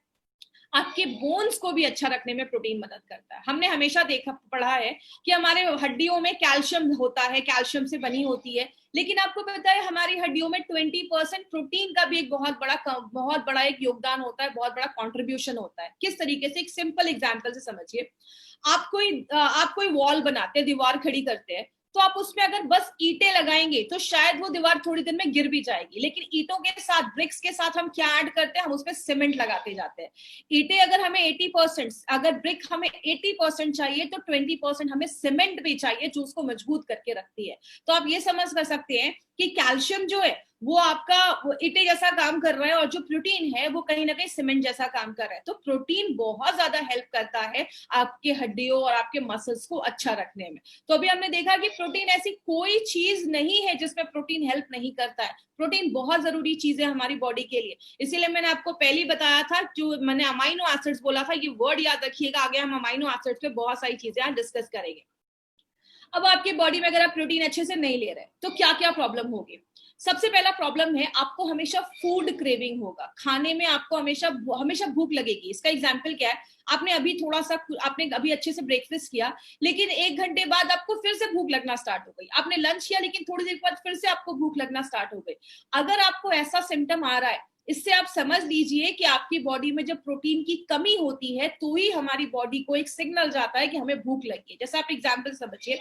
आपके बोन्स को भी अच्छा रखने में प्रोटीन मदद करता है। हमने हमेशा देखा, पढ़ा है कि हमारे हड्डियों में कैल्शियम होता है, कैल्शियम से बनी होती है, लेकिन आपको पता है हमारी हड्डियों में 20% प्रोटीन का भी एक बहुत बड़ा एक योगदान होता है, बहुत बड़ा कंट्रीब्यूशन होता है। किस तरीके से, एक सिंपल एग्जांपल से समझिए। आप कोई वॉल बनाते हैं, दीवार खड़ी करते हैं, तो आप उसमें अगर बस ईंटें लगाएंगे तो शायद वो दीवार थोड़ी देर में गिर भी जाएगी। लेकिन ईंटों के साथ, ब्रिक्स के साथ हम क्या ऐड करते हैं, हम उसमें सीमेंट लगाते जाते हैं। ईंटें अगर हमें 80%, अगर ब्रिक हमें 80% चाहिए तो 20% हमें सीमेंट भी चाहिए, जो उसको मजबूत करके रखती है। तो आप ये समझ कर सकते हैं कि कैल्शियम जो है वो आपका ईंटे जैसा काम कर रहा है, और जो प्रोटीन है वो कहीं ना कहीं सीमेंट जैसा काम कर रहा है। तो प्रोटीन बहुत ज्यादा हेल्प करता है आपके हड्डियों और आपके मसल्स को अच्छा रखने में। तो अभी हमने देखा कि प्रोटीन ऐसी कोई चीज नहीं है जिसमें प्रोटीन हेल्प नहीं करता है। प्रोटीन बहुत जरूरी चीज है हमारी बॉडी के लिए। इसीलिए मैंने आपको पहले ही बताया था, जो मैंने अमाइनो एसिड्स बोला था, ये वर्ड याद रखिएगा, आगे हम अमाइनो एसिड्स पे बहुत सारी चीजें यहाँ डिस्कस करेंगे। अब आपकी बॉडी में अगर आप प्रोटीन अच्छे से नहीं ले रहे तो क्या क्या प्रॉब्लम होगी। सबसे पहला प्रॉब्लम है आपको हमेशा फूड क्रेविंग होगा, खाने में आपको हमेशा हमेशा भूख लगेगी। इसका एग्जांपल क्या है, आपने अभी अच्छे से ब्रेकफास्ट किया, लेकिन 1 घंटे बाद आपको फिर से भूख लगना स्टार्ट हो गई। आपने लंच किया लेकिन थोड़ी देर बाद फिर से आपको भूख लगना स्टार्ट हो गई। अगर आपको ऐसा सिम्टम आ रहा है, इससे आप समझ लीजिए कि आपकी बॉडी में जब प्रोटीन की कमी होती है तो ही हमारी बॉडी को एक सिग्नल जाता है कि हमें भूख लगी है। जैसे आप एग्जाम्पल समझिए,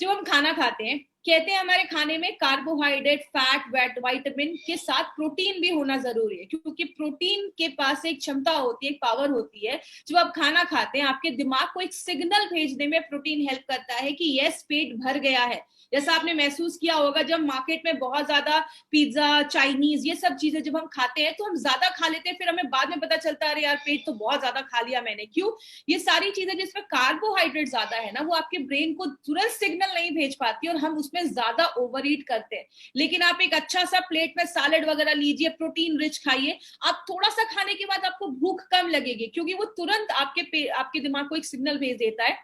जब हम खाना खाते हैं, कहते हैं हमारे खाने में कार्बोहाइड्रेट, फैट, विटामिन के साथ प्रोटीन भी होना जरूरी है, क्योंकि प्रोटीन के पास एक क्षमता होती है, एक पावर होती है। जब आप खाना खाते हैं, आपके दिमाग को एक सिग्नल भेजने में प्रोटीन हेल्प करता है कि यस, पेट भर गया है। जैसा आपने महसूस किया होगा, जब मार्केट में बहुत ज्यादा पिज्जा, चाइनीज, ये सब चीजें जब हम खाते हैं तो हम ज्यादा खा लेते हैं, फिर हमें बाद में पता चलता है अरे यार, पेट तो बहुत ज्यादा खा लिया मैंने। क्यों? ये सारी चीजें जिसमें कार्बोहाइड्रेट ज्यादा है ना, वो आपके ब्रेन को तुरंत सिग्नल नहीं भेज पाती और हम उसमें ज्यादा ओवर ईट करते हैं। लेकिन आप एक अच्छा सा प्लेट में सैलेड वगैरह लीजिए, प्रोटीन रिच खाइए, आप थोड़ा सा खाने के बाद आपको भूख कम लगेगी, क्योंकि वो तुरंत आपके दिमाग को एक सिग्नल भेज देता है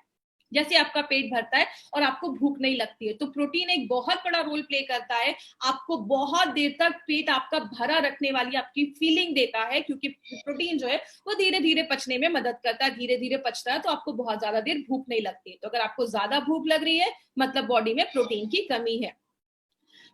जैसे आपका पेट भरता है और आपको भूख नहीं लगती है। तो प्रोटीन एक बहुत बड़ा रोल प्ले करता है, आपको बहुत देर तक पेट आपका भरा रखने वाली आपकी फीलिंग देता है, क्योंकि प्रोटीन जो है वो धीरे धीरे पचने में मदद करता है, धीरे धीरे पचता है, तो आपको बहुत ज्यादा देर भूख नहीं लगती है। तो अगर आपको ज्यादा भूख लग रही है, मतलब बॉडी में प्रोटीन की कमी है।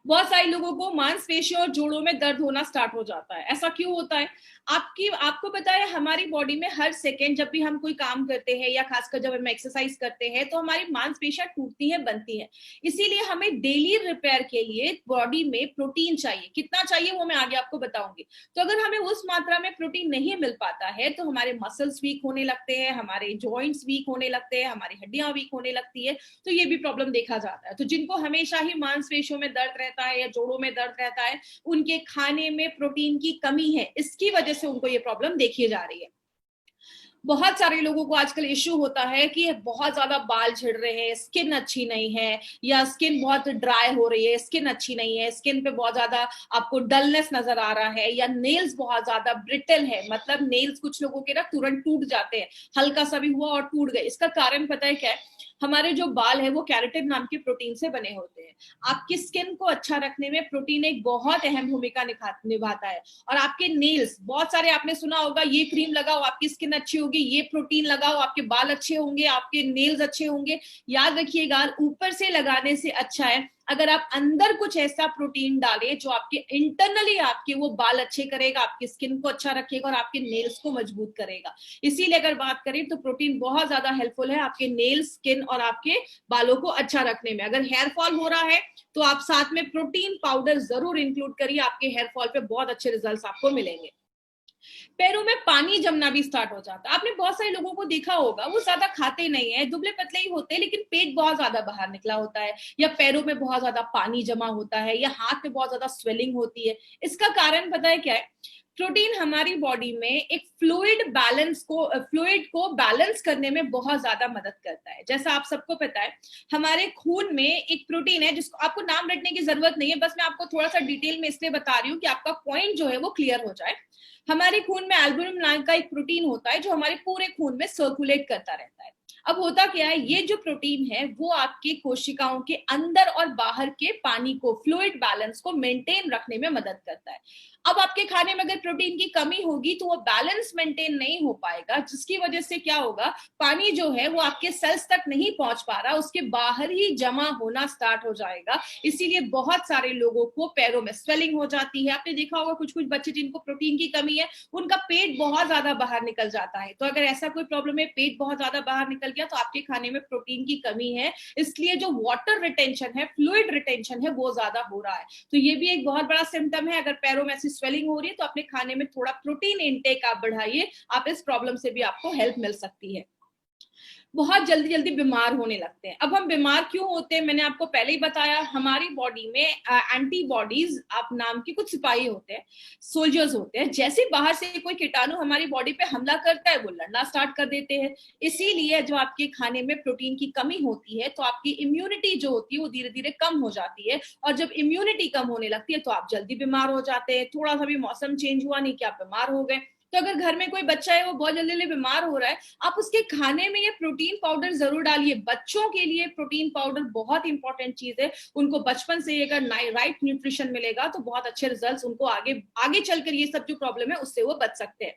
बहुत सारे लोगों को मांसपेशियों और जोड़ों में दर्द होना स्टार्ट हो जाता है। ऐसा क्यों होता है? आपको पता है, हमारी बॉडी में हर सेकेंड जब भी हम कोई काम करते हैं या खासकर जब हम एक्सरसाइज करते हैं तो हमारी मांसपेशियां टूटती हैं, बनती हैं। इसीलिए हमें डेली रिपेयर के लिए बॉडी में प्रोटीन चाहिए। कितना चाहिए वो मैं आगे आपको बताऊंगी। तो अगर हमें उस मात्रा में प्रोटीन नहीं मिल पाता है तो हमारे मसल्स वीक होने लगते हैं, हमारे जॉइंट्स वीक होने लगते हैं, हमारी हड्डियां वीक होने लगती है। तो ये भी प्रॉब्लम देखा जाता है। तो जिनको हमेशा ही मांसपेशियों में दर्द रहता है या जोड़ों में दर्द रहता है, उनके खाने में प्रोटीन की कमी है, इसकी वजह से उनको ये प्रॉब्लम देखी जा रही है। बहुत सारे लोगों को आजकल इश्यू होता है कि बहुत ज्यादा बाल झड़ रहे हैं, स्किन अच्छी नहीं है, या स्किन बहुत ड्राई हो रही है, स्किन अच्छी नहीं है, स्किन पे बहुत ज्यादा आपको डलनेस नजर आ रहा है, या नेल्स बहुत ज्यादा ब्रिटल है, मतलब नेल्स कुछ लोगों के ना तुरंत टूट जाते हैं, हल्का सा भी हुआ और टूट गए। इसका कारण पता है क्या है? हमारे जो बाल है वो कैराटिन नाम के प्रोटीन से बने होते हैं। आपकी स्किन को अच्छा रखने में प्रोटीन एक बहुत अहम भूमिका निभाता है। और आपके नेल्स, बहुत सारे आपने सुना होगा, ये क्रीम लगाओ आपकी स्किन अच्छी होगी, ये प्रोटीन लगाओ आपके बाल अच्छे होंगे, आपके नेल्स अच्छे होंगे। याद रखिएगा, ऊपर से लगाने से अच्छा है अगर आप अंदर कुछ ऐसा प्रोटीन डालें जो आपके इंटरनली आपके वो बाल अच्छे करेगा, आपकी स्किन को अच्छा रखेगा और आपके नेल्स को मजबूत करेगा। इसीलिए अगर बात करें तो प्रोटीन बहुत ज्यादा हेल्पफुल है आपके नेल्स, स्किन और आपके बालों को अच्छा रखने में। अगर हेयर फॉल हो रहा है तो आप साथ में प्रोटीन पाउडर जरूर इंक्लूड करिए, आपके हेयर फॉल पे बहुत अच्छे रिजल्ट्स आपको मिलेंगे। पैरों में पानी जमना भी स्टार्ट हो जाता है। आपने बहुत सारे लोगों को देखा होगा, वो ज्यादा खाते नहीं है, दुबले पतले ही होते हैं, लेकिन पेट बहुत ज्यादा बाहर निकला होता है, या पैरों में बहुत ज्यादा पानी जमा होता है, या हाथ में बहुत ज्यादा स्वेलिंग होती है। इसका कारण पता है क्या है? प्रोटीन हमारी बॉडी में एक फ्लूइड को बैलेंस करने में बहुत ज्यादा मदद करता है। जैसा आप सबको पता है, हमारे खून में एक प्रोटीन है जिसको आपको नाम रटने की जरूरत नहीं है, बस मैं आपको थोड़ा सा डिटेल में इसलिए बता रही हूँ कि आपका पॉइंट जो है वो क्लियर हो जाए। हमारे खून में एल्बुमिन नाम का एक प्रोटीन होता है जो हमारे पूरे खून में सर्कुलेट करता रहता है। अब होता क्या है, ये जो प्रोटीन है वो आपके कोशिकाओं के अंदर और बाहर के पानी को, फ्लूइड बैलेंस को मेंटेन रखने में मदद करता है। अब आपके खाने में अगर प्रोटीन की कमी होगी तो वो बैलेंस मेंटेन नहीं हो पाएगा, जिसकी वजह से क्या होगा, पानी जो है वो आपके सेल्स तक नहीं पहुंच पा रहा, उसके बाहर ही जमा होना स्टार्ट हो जाएगा। इसीलिए बहुत सारे लोगों को पैरों में स्वेलिंग हो जाती है। आपने देखा होगा कुछ कुछ बच्चे जिनको प्रोटीन की कमी है, उनका पेट बहुत ज्यादा बाहर निकल जाता है। तो अगर ऐसा कोई प्रॉब्लम है, पेट बहुत ज्यादा बाहर निकल गया, तो आपके खाने में प्रोटीन की कमी है, इसलिए जो वाटर रिटेंशन है, फ्लूइड रिटेंशन है, वो ज्यादा हो रहा है। तो ये भी एक बहुत बड़ा सिम्टम है। अगर पैरों में ऐसी स्वेलिंग हो रही है तो अपने खाने में थोड़ा प्रोटीन इनटेक आप बढ़ाइए, आप इस प्रॉब्लम से भी आपको हेल्प मिल सकती है। बहुत जल्दी जल्दी बीमार होने लगते हैं। अब हम बीमार क्यों होते हैं, मैंने आपको पहले ही बताया, हमारी बॉडी में एंटीबॉडीज आप नाम के कुछ सिपाही होते हैं, सोल्जर्स होते हैं। जैसे बाहर से कोई कीटाणु हमारी बॉडी पे हमला करता है, वो लड़ना स्टार्ट कर देते हैं। इसीलिए जो आपके खाने में प्रोटीन की कमी होती है तो आपकी इम्यूनिटी जो होती है वो धीरे धीरे कम हो जाती है, और जब इम्यूनिटी कम होने लगती है तो आप जल्दी बीमार हो जाते हैं। थोड़ा सा भी मौसम चेंज हुआ नहीं कि आप बीमार हो गए। तो अगर घर में कोई बच्चा है वो बहुत जल्दी जल्दी बीमार हो रहा है, आप उसके खाने में ये प्रोटीन पाउडर जरूर डालिए। बच्चों के लिए प्रोटीन पाउडर बहुत इंपॉर्टेंट चीज है। उनको बचपन से अगर राइट न्यूट्रिशन मिलेगा तो बहुत अच्छे रिजल्ट्स उनको आगे आगे चलकर ये सब जो प्रॉब्लम है उससे वो बच सकते हैं।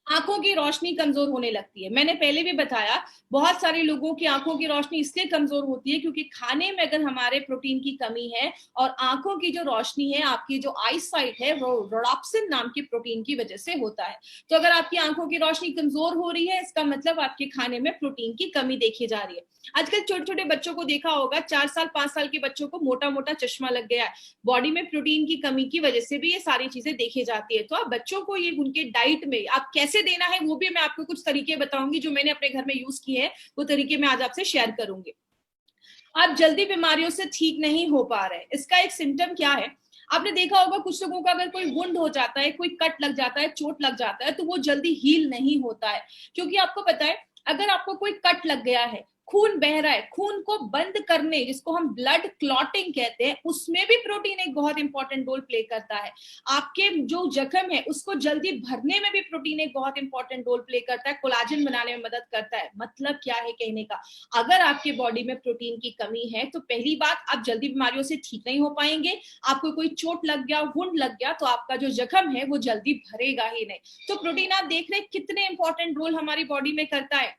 आंखों की रोशनी कमजोर होने लगती है। मैंने पहले भी बताया, बहुत सारे लोगों की आंखों की रोशनी इसलिए कमजोर होती है क्योंकि खाने में अगर हमारे प्रोटीन की कमी है, और आंखों की जो रोशनी है, आपकी जो आई साइट है, वो रोडाप्सिन नाम के प्रोटीन की वजह से होता है। तो अगर आपकी आंखों की रोशनी कमजोर हो रही है, इसका मतलब आपके खाने में प्रोटीन की कमी देखी जा रही है। आजकल छोटे छोटे बच्चों को देखा होगा, 4 साल 5 साल के बच्चों को मोटा मोटा चश्मा लग गया है। बॉडी में प्रोटीन की कमी की वजह से भी ये सारी चीजें देखी जाती है। तो आप बच्चों को ये उनके डाइट में आप कैसे देना है वो भी मैं आपको कुछ तरीके बताऊंगी जो मैंने अपने घर में यूज किए हैं, वो तरीके मैं आज आपसे शेयर करूंगी। आप जल्दी बीमारियों से ठीक नहीं हो पा रहे, इसका एक सिम्टम क्या है? आपने देखा होगा कुछ लोगों का अगर कोई वुंड हो जाता है, कोई कट लग जाता है, चोट लग जाता है, तो वो जल्दी हील नहीं होता है। क्योंकि आपको पता है, अगर आपको कोई कट लग गया है, खून बह रहा है, खून को बंद करने, जिसको हम ब्लड क्लॉटिंग कहते हैं, उसमें भी प्रोटीन एक बहुत इंपॉर्टेंट रोल प्ले करता है। आपके जो जख्म है उसको जल्दी भरने में भी प्रोटीन एक बहुत इंपॉर्टेंट रोल प्ले करता है, कोलाजन बनाने में मदद करता है। मतलब क्या है कहने का, अगर आपके बॉडी में प्रोटीन की कमी है तो पहली बात, आप जल्दी बीमारियों से ठीक नहीं हो पाएंगे। आपको कोई चोट लग गया, वुंड लग गया, तो आपका जो जख्म है वो जल्दी भरेगा ही नहीं। तो प्रोटीन आप देख रहे हैं कितने इंपॉर्टेंट रोल हमारी बॉडी में करता है।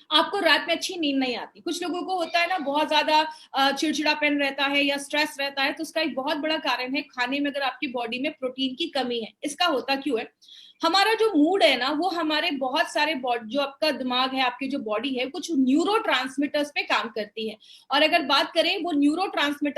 आपको रात में अच्छी नींद नहीं आती, कुछ लोगों को होता है ना, बहुत ज्यादा चिड़चिड़ापन रहता है या स्ट्रेस रहता है, तो उसका एक बहुत बड़ा कारण है खाने में अगर आपकी बॉडी में प्रोटीन की कमी है। इसका होता क्यों है? हमारा जो मूड है ना, वो हमारे बहुत सारे जो आपका दिमाग है, आपकी जो बॉडी है, कुछ न्यूरो पे काम करती है। और अगर बात करें, वो न्यूरो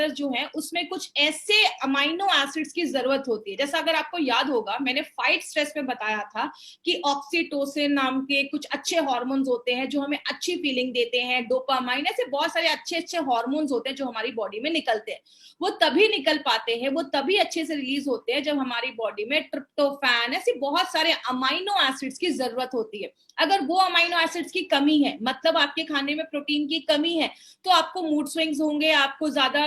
जो है उसमें कुछ ऐसे अमाइनो एसिड्स की जरूरत होती है। जैसा अगर आपको याद होगा, मैंने फाइट स्ट्रेस में बताया था कि ऑक्सीटोसिन नाम के कुछ अच्छे हार्मोन्स होते हैं जो हमें अच्छी फीलिंग देते हैं, डोपामाइन, ऐसे बहुत सारे अच्छे अच्छे हार्मोन्स होते हैं जो हमारी बॉडी में निकलते हैं। वो तभी निकल पाते हैं, वो तभी अच्छे से रिलीज होते हैं जब हमारी बॉडी में ट्रिप्टोफैन, ऐसी बहुत सारे अमाइनो एसिड्स की जरूरत होती है। अगर वो अमाइनो एसिड्स की कमी है, मतलब आपके खाने में प्रोटीन की कमी है, तो आपको मूड स्विंग्स होंगे, आपको ज्यादा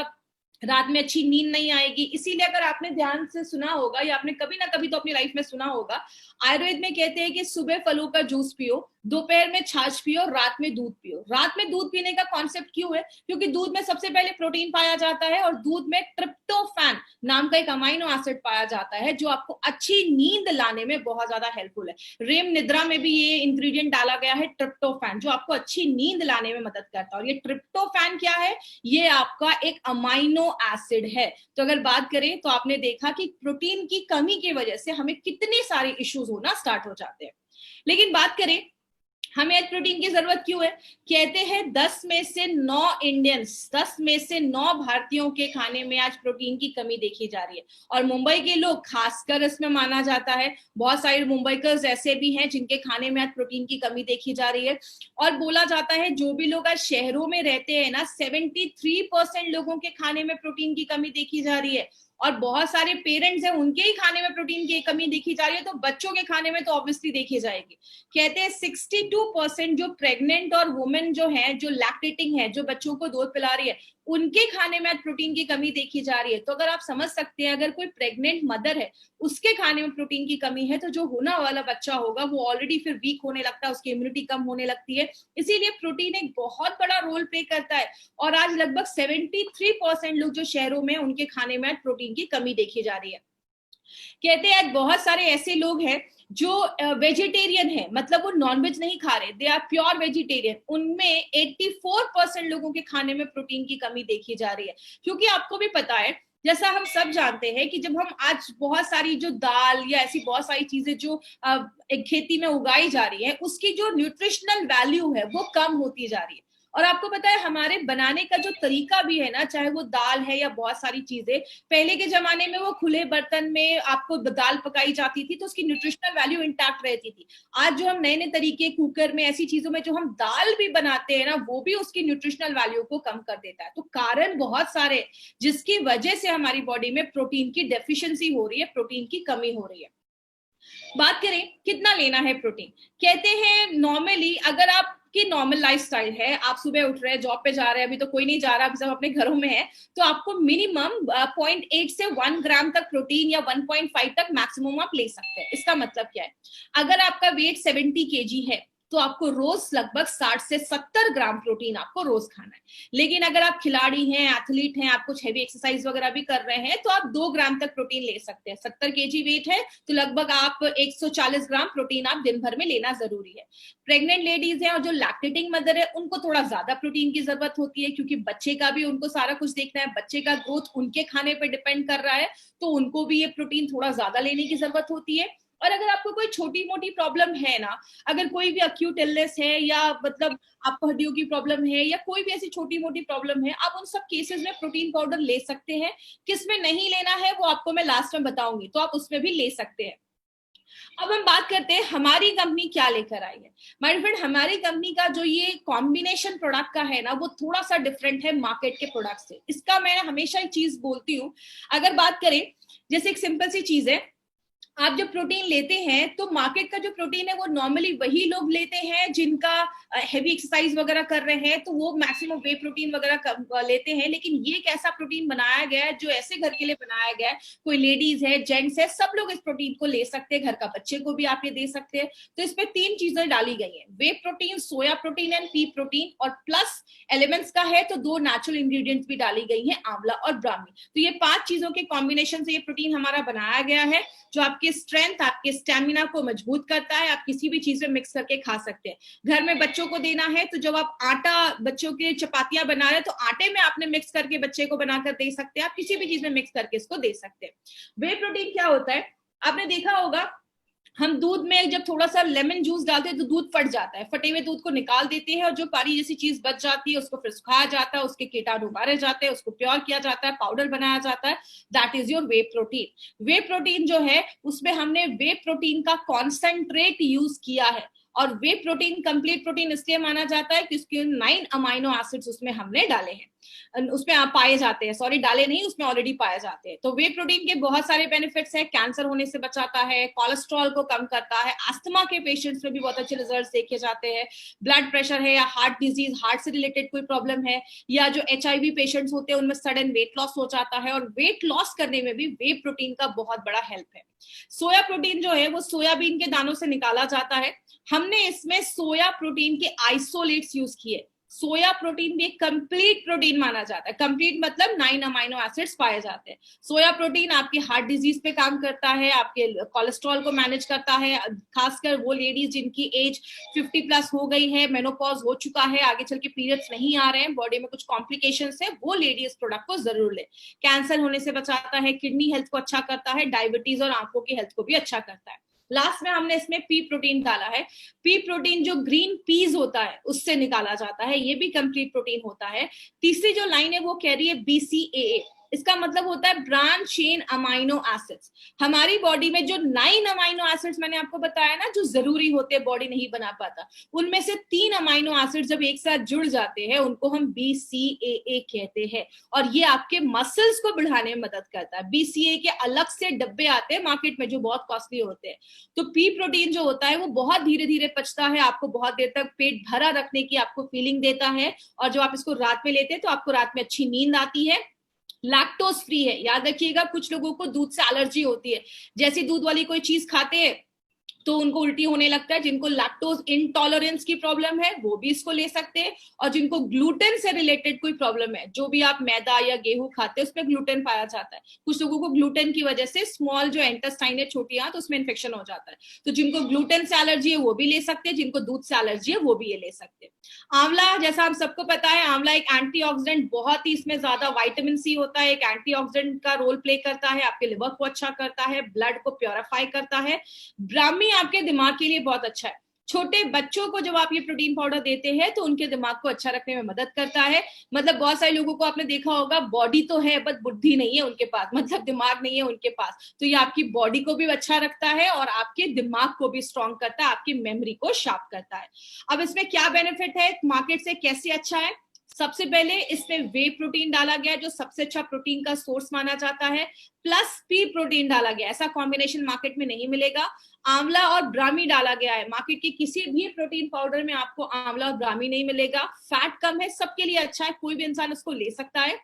रात में अच्छी नींद नहीं आएगी। इसीलिए अगर आपने ध्यान से सुना होगा, या आपने कभी ना कभी तो अपनी लाइफ में सुना होगा, आयुर्वेद में कहते हैं कि सुबह फलों का जूस पियो, दोपहर में छाछ पियो, रात में दूध पियो। रात में दूध पीने का कॉन्सेप्ट क्यों है? क्योंकि दूध में सबसे पहले प्रोटीन पाया जाता है, और दूध में ट्रिप्टोफैन नाम का एक अमाइनो एसिड पाया जाता है जो आपको अच्छी नींद लाने में बहुत ज्यादा हेल्पफुल है। रेम निद्रा में भी ये इंग्रेडिएंट डाला गया है, ट्रिप्टोफैन, जो आपको अच्छी नींद लाने में मदद करता है। और ये ट्रिप्टोफैन क्या है? ये आपका एक अमाइनो एसिड है। तो अगर बात करें तो आपने देखा कि प्रोटीन की कमी की वजह से हमें कितने सारे इश्यूज होना स्टार्ट हो जाते हैं। लेकिन बात करें हमें आज प्रोटीन की जरूरत क्यों है? कहते हैं 10 में से 9 इंडियंस, 10 में से 9 भारतीयों के खाने में आज प्रोटीन की कमी देखी जा रही है। और मुंबई के लोग खासकर इसमें माना जाता है। बहुत सारे मुंबईकर्स ऐसे भी हैं जिनके खाने में आज प्रोटीन की कमी देखी जा रही है। और बोला जाता है जो भी लोग आज शहरों में रहते हैं ना, 73% लोगों के खाने में प्रोटीन की कमी देखी जा रही है। और बहुत सारे पेरेंट्स हैं, उनके ही खाने में प्रोटीन की कमी देखी जा रही है, तो बच्चों के खाने में तो ऑब्वियसली देखी जाएगी। कहते हैं 62% जो प्रेग्नेंट और वुमेन जो है, जो लैक्टेटिंग है, जो बच्चों को दूध पिला रही है, उनके खाने में प्रोटीन की कमी देखी जा रही है। तो अगर आप समझ सकते हैं, अगर कोई प्रेग्नेंट मदर है, उसके खाने में प्रोटीन की कमी है, तो जो होने वाला बच्चा होगा वो ऑलरेडी फिर वीक होने लगता है, उसकी इम्यूनिटी कम होने लगती है। इसीलिए प्रोटीन एक बहुत बड़ा रोल प्ले करता है। और आज लगभग 73% लोग जो शहरों में, उनके खाने में प्रोटीन की कमी देखी जा रही है। कहते हैं आज बहुत सारे ऐसे लोग हैं जो वेजिटेरियन है, मतलब वो नॉनवेज नहीं खा रहे, दे आर प्योर वेजिटेरियन। उनमें 84% लोगों के खाने में प्रोटीन की कमी देखी जा रही है। क्योंकि आपको भी पता है, जैसा हम सब जानते हैं कि जब हम आज बहुत सारी जो दाल या ऐसी बहुत सारी चीजें जो एक खेती में उगाई जा रही है, उसकी जो न्यूट्रिशनल वैल्यू है वो कम होती जा रही है। और आपको पता है हमारे बनाने का जो तरीका भी है ना, चाहे वो दाल है या बहुत सारी चीजें, पहले के जमाने में वो खुले बर्तन में आपको दाल पकाई जाती थी, तो उसकी न्यूट्रिशनल वैल्यू इंटैक्ट रहती थी। आज जो हम नए नए तरीके, कुकर में, ऐसी चीजों में जो हम दाल भी बनाते हैं ना, वो भी उसकी न्यूट्रिशनल वैल्यू को कम कर देता है। तो कारण बहुत सारे, जिसकी वजह से हमारी बॉडी में प्रोटीन की डेफिशिएंसी हो रही है, प्रोटीन की कमी हो रही है। बात करें कितना लेना है प्रोटीन, कहते हैं नॉर्मली अगर आप कि नॉर्मल लाइफस्टाइल है, आप सुबह उठ रहे हैं, जॉब पे जा रहे हैं, अभी तो कोई नहीं जा रहा, अभी सब अपने घरों में है, तो आपको मिनिमम 0.8 से 1 ग्राम तक प्रोटीन या 1.5 तक मैक्सिमम आप ले सकते हैं। इसका मतलब क्या है, अगर आपका वेट 70 केजी है तो आपको रोज लगभग 60 से 70 ग्राम प्रोटीन आपको रोज खाना है। लेकिन अगर आप खिलाड़ी हैं, एथलीट हैं, आप कुछ हैवी एक्सरसाइज वगैरह भी कर रहे हैं, तो आप 2 ग्राम तक प्रोटीन ले सकते हैं। 70 केजी वेट है तो लगभग आप 140 ग्राम प्रोटीन आप दिन भर में लेना जरूरी है। प्रेग्नेंट लेडीज हैं और जो लैक्टेटिंग मदर है, उनको थोड़ा ज्यादा प्रोटीन की जरूरत होती है, क्योंकि बच्चे का भी उनको सारा कुछ देखना है, बच्चे का ग्रोथ उनके खाने पर डिपेंड कर रहा है, तो उनको भी ये प्रोटीन थोड़ा ज्यादा लेने की जरूरत होती है। और अगर आपको कोई छोटी मोटी प्रॉब्लम है ना, अगर कोई भी अक्यूट इलनेस है या मतलब आपको हड्डियों की प्रॉब्लम है या कोई भी ऐसी छोटी मोटी प्रॉब्लम है, आप उन सब केसेस में प्रोटीन पाउडर ले सकते हैं। किसमें नहीं लेना है वो आपको मैं लास्ट में बताऊंगी, तो आप उसमें भी ले सकते हैं। अब हम बात करते हैं हमारी कंपनी क्या लेकर आई है। माय फ्रेंड, हमारी कंपनी का जो ये कॉम्बिनेशन प्रोडक्ट का है ना, वो थोड़ा सा डिफरेंट है मार्केट के प्रोडक्ट से। इसका मैं हमेशा एक चीज बोलती हूँ, अगर बात करें, जैसे एक सिंपल सी चीज है, आप जब प्रोटीन लेते हैं तो मार्केट का जो प्रोटीन है वो नॉर्मली वही लोग लेते हैं जिनका हैवी एक्सरसाइज वगैरह कर रहे हैं, तो वो मैक्सिमम वे प्रोटीन वगैरह लेते हैं। लेकिन ये एक ऐसा प्रोटीन बनाया गया है जो ऐसे घर के लिए बनाया गया है, कोई लेडीज है, जेंट्स है, सब लोग इस प्रोटीन को ले सकते हैं, घर का बच्चे को भी आप ये दे सकते हैं। तो इसमें 3 चीजें डाली गई है, whey protein, soya protein and pea protein, और प्लस एलिमेंट्स का है तो 2 नेचुरल इंग्रेडिएंट्स भी डाली गई है, आंवला और ब्राह्मी। तो ये 5 चीजों के कॉम्बिनेशन से ये प्रोटीन हमारा बनाया गया है, जो आपके स्ट्रेंथ, आपके स्टेमिना को मजबूत करता है। आप किसी भी चीज में मिक्स करके खा सकते हैं। घर में बच्चों को देना है तो जब आप आटा, बच्चों के चपातियां बना रहे हैं तो आटे में आपने मिक्स करके बच्चे को बनाकर दे सकते हैं, आप किसी भी चीज में मिक्स करके इसको दे सकते हैं। वे प्रोटीन क्या होता है, आपने देखा होगा, हम दूध में जब थोड़ा सा लेमन जूस डालते हैं तो दूध फट जाता है, फटे हुए दूध को निकाल देते हैं और जो पानी जैसी चीज बच जाती है उसको फिर सुखाया जाता है, उसके कीटाणु मारे जाते हैं, उसको प्योर किया जाता है, पाउडर बनाया जाता है, that is your way protein. Way protein जो है उसमें हमने वे प्रोटीन का कॉन्सेंट्रेट यूज किया है, और वे प्रोटीन कंप्लीट प्रोटीन इसलिए माना जाता है कि उसके 9 अमाइनो एसिड्स उसमें हमने डाले हैं, उसमें आप पाए जाते हैं, सॉरी डाले नहीं, उसमें ऑलरेडी पाए जाते हैं। तो वे प्रोटीन के बहुत सारे बेनिफिट्स हैं, कैंसर होने से बचाता है, कोलेस्ट्रॉल को कम करता है, अस्थमा के पेशेंट्स में भी बहुत अच्छे रिजल्ट देखे जाते हैं, ब्लड प्रेशर है या हार्ट डिजीज, हार्ट से रिलेटेड कोई प्रॉब्लम है, या जो HIV पेशेंट्स होते हैं उनमें सडन वेट लॉस हो जाता है, और वेट लॉस करने में भी वे प्रोटीन का बहुत बड़ा हेल्प है। सोया प्रोटीन जो है वो सोयाबीन के दानों से निकाला जाता है, हमने इसमें सोया प्रोटीन के आइसोलेट्स यूज किए। सोया प्रोटीन भी एक कंप्लीट प्रोटीन माना जाता है, कंप्लीट मतलब 9 अमाइनो एसिड्स पाए जाते हैं। सोया प्रोटीन आपकी हार्ट डिजीज पे काम करता है, आपके कोलेस्ट्रॉल को मैनेज करता है, खासकर वो लेडीज जिनकी एज 50 प्लस हो गई है, मेनोपॉज हो चुका है, आगे चल के पीरियड्स नहीं आ रहे हैं, बॉडी में कुछ कॉम्प्लिकेशंस है, वो लेडी इस प्रोडक्ट को जरूर ले। कैंसर होने से बचाता है, किडनी हेल्थ को अच्छा करता है, डायबिटीज और आंखों की हेल्थ को भी अच्छा करता है। लास्ट में हमने इसमें पी प्रोटीन डाला है। पी प्रोटीन जो ग्रीन पीज होता है उससे निकाला जाता है, ये भी कंप्लीट प्रोटीन होता है। तीसरी जो लाइन है वो कह रही है BCAA, इसका मतलब होता है ब्रांच चेन अमाइनो एसिड्स। हमारी बॉडी में जो 9 अमाइनो एसिड्स मैंने आपको बताया ना जो जरूरी होते हैं, बॉडी नहीं बना पाता, उनमें से 3 अमाइनो एसिड्स जब एक साथ जुड़ जाते हैं उनको हम BCAA कहते हैं, और ये आपके मसल्स को बढ़ाने में मदद करता है। BCAA के अलग से डब्बे आते हैं मार्केट में जो बहुत कॉस्टली होते हैं। तो पी प्रोटीन जो होता है वो बहुत धीरे धीरे पचता है, आपको बहुत देर तक पेट भरा रखने की आपको फीलिंग देता है, और जब आप इसको रात में लेते हैं तो आपको रात में अच्छी नींद आती है। लैक्टोज फ्री है, याद रखिएगा, कुछ लोगों को दूध से एलर्जी होती है, जैसी दूध वाली कोई चीज खाते हैं तो उनको उल्टी होने लगता है। जिनको लैक्टोज इंटॉलरेंस की प्रॉब्लम है वो भी इसको ले सकते हैं, और जिनको ग्लूटेन से रिलेटेड कोई प्रॉब्लम है, जो भी आप मैदा या गेहूं खाते हैं उसमें ग्लूटेन पाया जाता है, कुछ लोगों को ग्लूटेन की वजह से स्मॉल जो इंटेस्टाइन है, छोटी आंत, उसमें इन्फेक्शन हो जाता है, तो जिनको ग्लूटेन से एलर्जी है वो भी ले सकते हैं, जिनको दूध से एलर्जी है वो भी ये ले सकते हैं। आंवला, जैसा हम सबको पता है, आंवला एक एंटीऑक्सीडेंट, बहुत ही इसमें ज्यादा विटामिन सी होता है, एक एंटीऑक्सीडेंट का रोल प्ले करता है, आपके लिवर को अच्छा करता है, ब्लड को प्योरीफाई करता है। ब्राह्मी आपके दिमाग के लिए बहुत अच्छा है, छोटे बच्चों को जब आप ये प्रोटीन पाउडर देते हैं तो उनके दिमाग को अच्छा रखने में मदद करता है। मतलब बहुत सारे लोगों को आपने देखा होगा, बॉडी तो है बट बुद्धि नहीं है उनके पास, मतलब दिमाग नहीं है उनके पास, तो ये आपकी बॉडी को भी अच्छा रखता है और आपके दिमाग को भी स्ट्रॉन्ग करता है, आपकी मेमोरी को शार्प करता है। अब इसमें क्या बेनिफिट है, मार्केट से कैसे अच्छा है, सबसे पहले इसमें वे प्रोटीन डाला गया जो सबसे अच्छा प्रोटीन का सोर्स माना जाता है, प्लस पी प्रोटीन डाला गया, ऐसा कॉम्बिनेशन मार्केट में नहीं मिलेगा। आंवला और ब्राह्मी डाला गया है, मार्केट के किसी भी प्रोटीन पाउडर में आपको आंवला और ब्राह्मी नहीं मिलेगा। फैट कम है, सबके लिए अच्छा है, कोई भी इंसान उसको ले सकता है।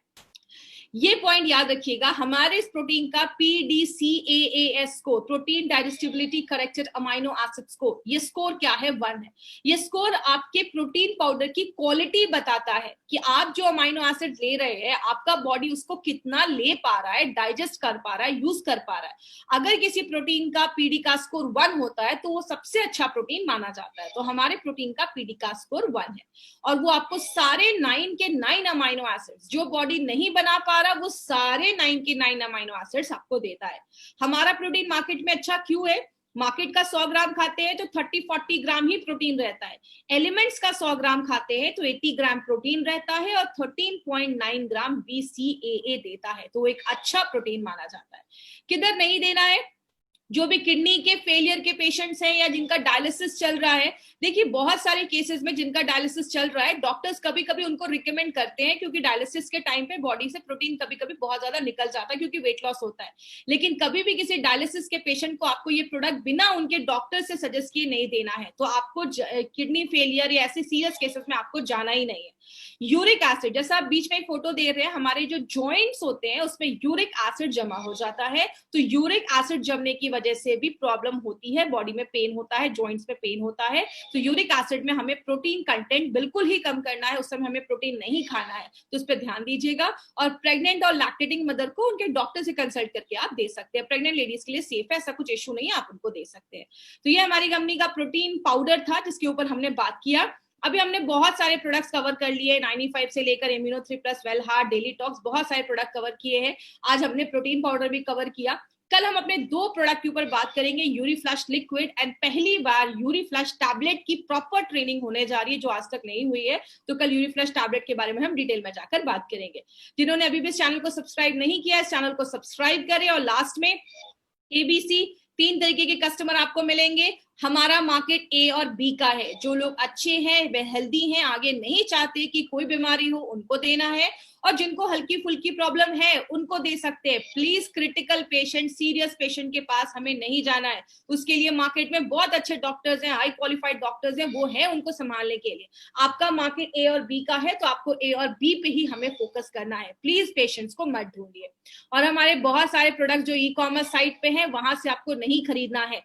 ये पॉइंट याद रखिएगा, हमारे इस प्रोटीन का PDCAAS score, protein digestibility corrected amino acid score, ये स्कोर क्या है? 1 है। ये स्कोर आपके प्रोटीन पाउडर की क्वालिटी बताता है कि आप जो अमाइनो एसिड ले रहे हैं, आपका बॉडी उसको कितना ले पा रहा है, डाइजेस्ट कर पा रहा है, यूज कर पा रहा है। अगर किसी प्रोटीन का पीडी का स्कोर 1 होता है तो वो सबसे अच्छा प्रोटीन माना जाता है। तो हमारे प्रोटीन का पीडी का स्कोर 1 है, और वो आपको सारे 9 के 9 अमाइनो एसिड्स जो बॉडी नहीं बना पा रहा, वो सारे 9 के 9 अमाइनो एसिड्स आपको देता है। हमारा प्रोटीन मार्केट में अच्छा क्यों है? मार्केट का 100 ग्राम खाते हैं तो 30-40 ग्राम ही प्रोटीन रहता है। एलिमेंट्स का 100 ग्राम खाते हैं तो 80 ग्राम प्रोटीन रहता है और 13.9 ग्राम BCAA देता है। तो एक अच्छा प्रोटीन माना जाता है। किधर नहीं देना है? जो भी किडनी के फेलियर के पेशेंट्स हैं या जिनका डायलिसिस चल रहा है, देखिए बहुत सारे केसेस में जिनका डायलिसिस चल रहा है, डॉक्टर्स कभी कभी उनको रिकमेंड करते हैं, क्योंकि डायलिसिस के टाइम पे बॉडी से प्रोटीन कभी कभी बहुत ज्यादा निकल जाता है क्योंकि वेट लॉस होता है। लेकिन कभी भी किसी डायलिसिस के पेशेंट को आपको ये प्रोडक्ट बिना उनके डॉक्टर से सजेस्ट किए नहीं देना है। तो आपको किडनी फेलियर या ऐसे सीरियस केसेस में आपको जाना ही नहीं है। यूरिक एसिड, जैसा आप बीच में फोटो दे रहे हैं, हमारे जो जॉइंट्स होते हैं उसमें यूरिक एसिड जमा हो जाता है। तो यूरिक एसिड जमने की वजह से भी प्रॉब्लम होती है, बॉडी में पेन होता है, जॉइंट्स में पेन होता है। तो यूरिक एसिड में हमें प्रोटीन कंटेंट बिल्कुल ही कम करना है, उस समय हमें प्रोटीन नहीं खाना है, तो इस पर ध्यान दीजिएगा। और प्रेग्नेंट और लैक्टेटिंग मदर को उनके डॉक्टर से कंसल्ट करके आप दे सकते हैं। प्रेग्नेंट लेडीज के लिए सेफ है, ऐसा कुछ इशू नहीं है, आप उनको दे सकते हैं। तो ये हमारी कंपनी का प्रोटीन पाउडर था जिसके ऊपर हमने बात किया। अभी हमने बहुत सारे प्रोडक्ट्स कवर कर लिए, 95 से लेकर immuno 3+, well heart, daily talks, बहुत सारे प्रोडक्ट कवर किए हैं। आज हमने प्रोटीन पाउडर भी कवर किया। कल हम अपने 2 प्रोडक्ट के ऊपर बात करेंगे, यूरी फ्लश लिक्विड एंड पहली बार यूरी फ्लश टैबलेट की प्रॉपर ट्रेनिंग होने जा रही है जो आज तक नहीं हुई है। तो कल यूरी फ्लश टैबलेट के बारे में हम डिटेल में जाकर बात करेंगे। जिन्होंने अभी भी इस चैनल को सब्सक्राइब नहीं किया, इस चैनल को सब्सक्राइब करें। और लास्ट में ABC, 3 तरीके के कस्टमर आपको मिलेंगे। हमारा मार्केट A और B का है। जो लोग अच्छे हैं, वे हेल्दी हैं, आगे नहीं चाहते कि कोई बीमारी हो, उनको देना है। और जिनको हल्की फुल्की प्रॉब्लम है उनको दे सकते हैं। Please critical patient, serious patient के पास हमें नहीं जाना है। उसके लिए मार्केट में बहुत अच्छे डॉक्टर्स हैं, हाई क्वालिफाइड डॉक्टर्स हैं, वो है उनको संभालने के लिए। आपका मार्केट A और B का है तो आपको A और B पे ही हमें फोकस करना है। प्लीज पेशेंट्स को मत ढूंढिए। और हमारे बहुत सारे प्रोडक्ट जो ई-कॉमर्स साइट पे हैं वहां से आपको नहीं खरीदना है।